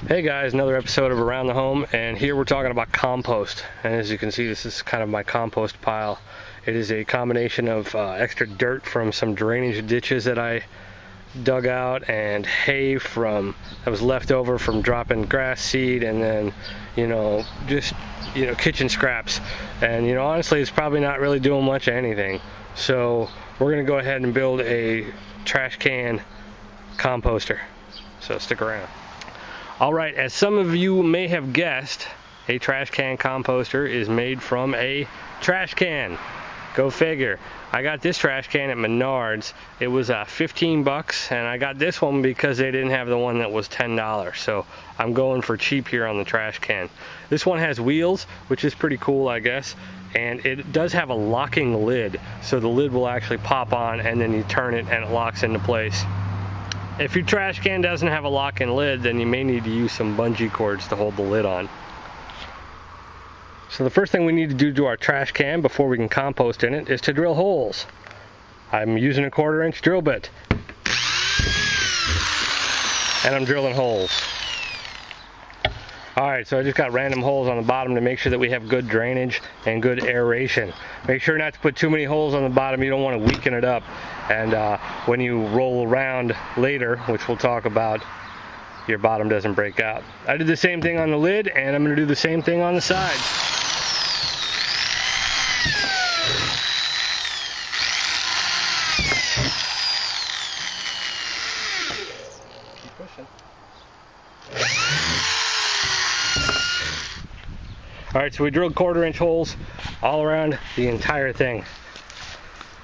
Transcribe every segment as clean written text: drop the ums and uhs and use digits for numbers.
Hey guys, another episode of Around the Home, and here we're talking about compost. And as you can see, this is kind of my compost pile. It is a combination of extra dirt from some drainage ditches that I dug out, and hay that was left over from dropping grass seed, and then just kitchen scraps. And honestly, it's probably not really doing much of anything. So we're gonna go ahead and build a trash can composter. So stick around. Alright, as some of you may have guessed, a trash can composter is made from a trash can. Go figure. I got this trash can at Menards. It was 15 bucks, and I got this one because they didn't have the one that was $10. So I'm going for cheap here on the trash can. This one has wheels, which is pretty cool, I guess, and it does have a locking lid. So the lid will actually pop on, and then you turn it and it locks into place. If your trash can doesn't have a lock-in lid, then you may need to use some bungee cords to hold the lid on. So the first thing we need to do to our trash can before we can compost in it is to drill holes. I'm using a 1/4-inch drill bit, and I'm drilling holes. Alright, so I just got random holes on the bottom to make sure that we have good drainage and good aeration. Make sure not to put too many holes on the bottom. You don't want to weaken it up. And when you roll around later, which we'll talk about, your bottom doesn't break out. I did the same thing on the lid, and I'm going to do the same thing on the side. Keep pushing. Alright, so we drilled 1/4-inch holes all around the entire thing.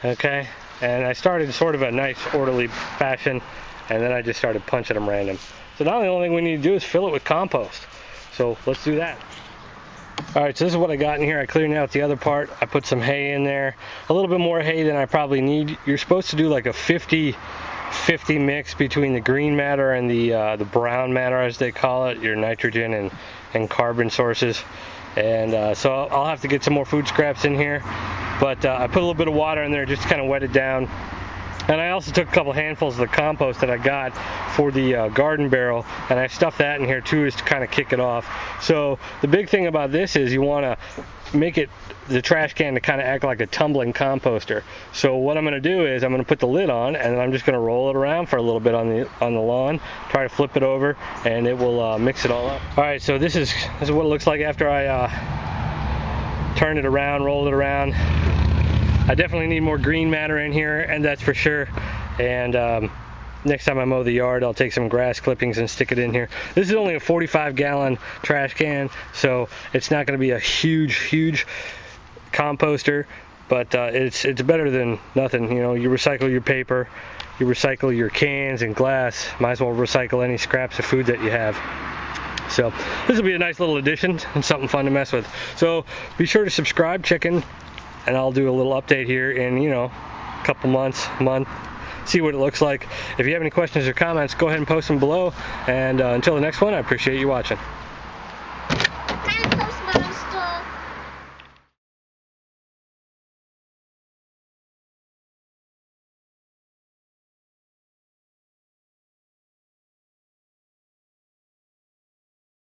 Okay, and I started sort of a nice orderly fashion, and then I just started punching them random. So now the only thing we need to do is fill it with compost. So let's do that. Alright, so this is what I got in here. I cleared out the other part. I put some hay in there. A little bit more hay than I probably need. You're supposed to do like a 50-50 mix between the green matter and the brown matter, as they call it, your nitrogen and carbon sources. And so I'll have to get some more food scraps in here, but I put a little bit of water in there just to kind of wet it down. And I also took a couple handfuls of the compost that I got for the garden barrel, and I stuffed that in here too, just to kind of kick it off. So the big thing about this is you want to make the trash can to kind of act like a tumbling composter. So what I'm going to do is I'm going to put the lid on, and I'm just going to roll it around for a little bit on the lawn, try to flip it over, and it will mix it all up. Alright, so this is what it looks like after I turn it around, roll it around. I definitely need more green matter in here, and that's for sure. And next time I mow the yard, I'll take some grass clippings and stick it in here. This is only a 45-gallon trash can, so it's not going to be a huge composter, but it's better than nothing. You recycle your paper, you recycle your cans and glass. Might as well recycle any scraps of food that you have. So this will be a nice little addition and something fun to mess with. So be sure to subscribe, check in, and I'll do a little update here in a couple month, see what it looks like. If you have any questions or comments, go ahead and post them below, and until the next one, I appreciate you watching.